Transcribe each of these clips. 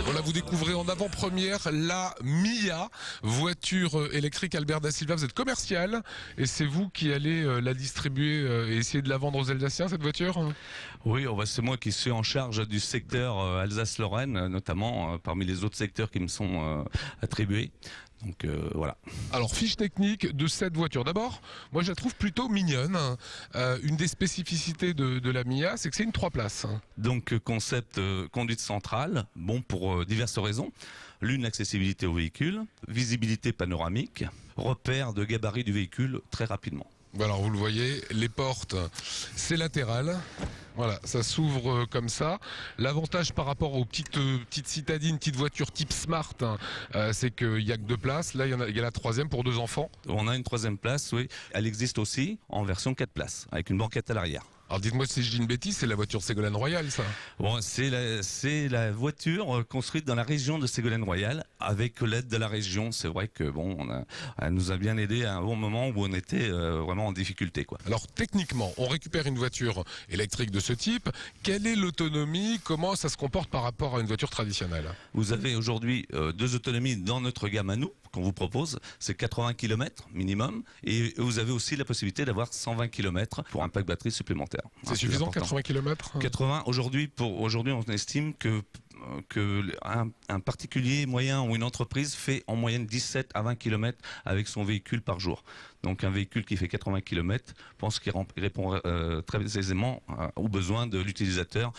Voilà, vous découvrez en avant-première la Mia, voiture électrique. Albert da Silva, vous êtes commercial et c'est vous qui allez la distribuer et essayer de la vendre aux Alsaciens, cette voiture? Oui, c'est moi qui suis en charge du secteur Alsace-Lorraine, notamment parmi les autres secteurs qui me sont attribués. Donc voilà. Alors, fiche technique de cette voiture. D'abord, moi je la trouve plutôt mignonne. Une des spécificités de la Mia, c'est que c'est une 3 places. Donc concept conduite centrale, bon pour diverses raisons. L'une, accessibilité au véhicule, visibilité panoramique, repère de gabarit du véhicule très rapidement. Alors vous le voyez, les portes, c'est latéral. Voilà, ça s'ouvre comme ça. L'avantage par rapport aux petites citadines, petites voitures type Smart, c'est qu'il n'y a que 2 places. Là, il y a la 3e pour 2 enfants. On a une 3e place, oui. Elle existe aussi en version 4 places, avec une banquette à l'arrière. Alors dites-moi si je dis une bêtise, c'est la voiture Ségolène Royal, ça? Bon, c'est la voiture construite dans la région de Ségolène Royal, avec l'aide de la région. C'est vrai que bon, elle nous a bien aidé à un bon moment où on était vraiment en difficulté, quoi. Alors techniquement, on récupère une voiture électrique de ce type. Quelle est l'autonomie? Comment ça se comporte par rapport à une voiture traditionnelle? Vous avez aujourd'hui 2 autonomies dans notre gamme à nous, qu'on vous propose. C'est 80 km minimum. Et vous avez aussi la possibilité d'avoir 120 km pour un pack batterie supplémentaire. C'est suffisant, 80 km? 80, aujourd'hui, on estime que un particulier moyen ou une entreprise fait en moyenne 17 à 20 km avec son véhicule par jour. Donc un véhicule qui fait 80 km, je pense qu'il répond très aisément aux besoins de l'utilisateur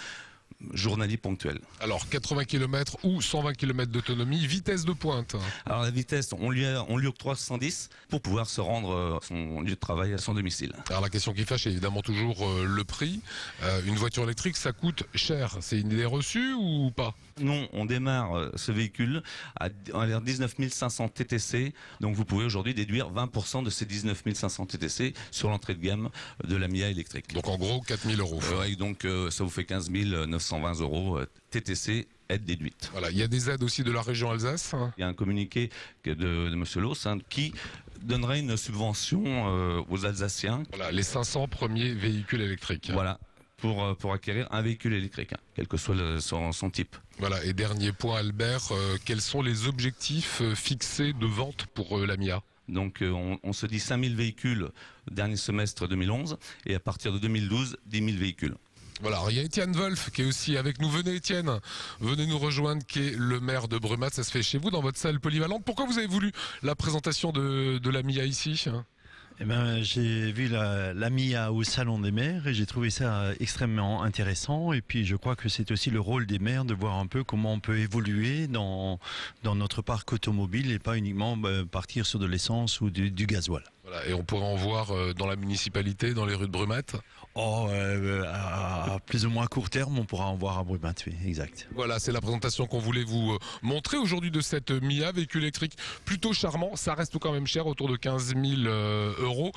journalier ponctuel. Alors 80 km ou 120 km d'autonomie, vitesse de pointe? Alors la vitesse, on lui octroie 110 pour pouvoir se rendre à son lieu de travail, à son domicile. Alors la question qui fâche, c'est évidemment toujours le prix. Une voiture électrique, ça coûte cher. C'est une idée reçue ou pas? Non, on démarre ce véhicule à 19 500 TTC. Donc vous pouvez aujourd'hui déduire 20% de ces 19 500 TTC sur l'entrée de gamme de la Mia électrique. Donc en gros 4 000 euros. Ouais, donc ça vous fait 15 920 euros TTC. Aide déduite. Voilà, il y a des aides aussi de la région Alsace. Il y a un communiqué de M. Loss qui donnerait une subvention aux Alsaciens. Voilà, les 500 premiers véhicules électriques. Voilà, pour acquérir un véhicule électrique, quel que soit son type. Voilà, et dernier point Albert, quels sont les objectifs fixés de vente pour la Mia? Donc on se dit 5000 véhicules dernier semestre 2011 et à partir de 2012, 10 000 véhicules. Voilà, alors il y a Étienne Wolf qui est aussi avec nous. Venez Étienne, venez nous rejoindre, qui est le maire de Brumath. Ça se fait chez vous, dans votre salle polyvalente. Pourquoi vous avez voulu la présentation de la Mia ici? Eh ben, j'ai vu la Mia au Salon des maires et j'ai trouvé ça extrêmement intéressant. Et puis je crois que c'est aussi le rôle des maires de voir un peu comment on peut évoluer dans notre parc automobile et pas uniquement partir sur de l'essence ou du gasoil. Voilà, et on pourra en voir dans la municipalité, dans les rues de Brumath? À plus ou moins court terme, on pourra en voir à Brumath, oui, exact. Voilà, c'est la présentation qu'on voulait vous montrer aujourd'hui de cette Mia, véhicule électrique plutôt charmant. Ça reste quand même cher, autour de 15 000 euros.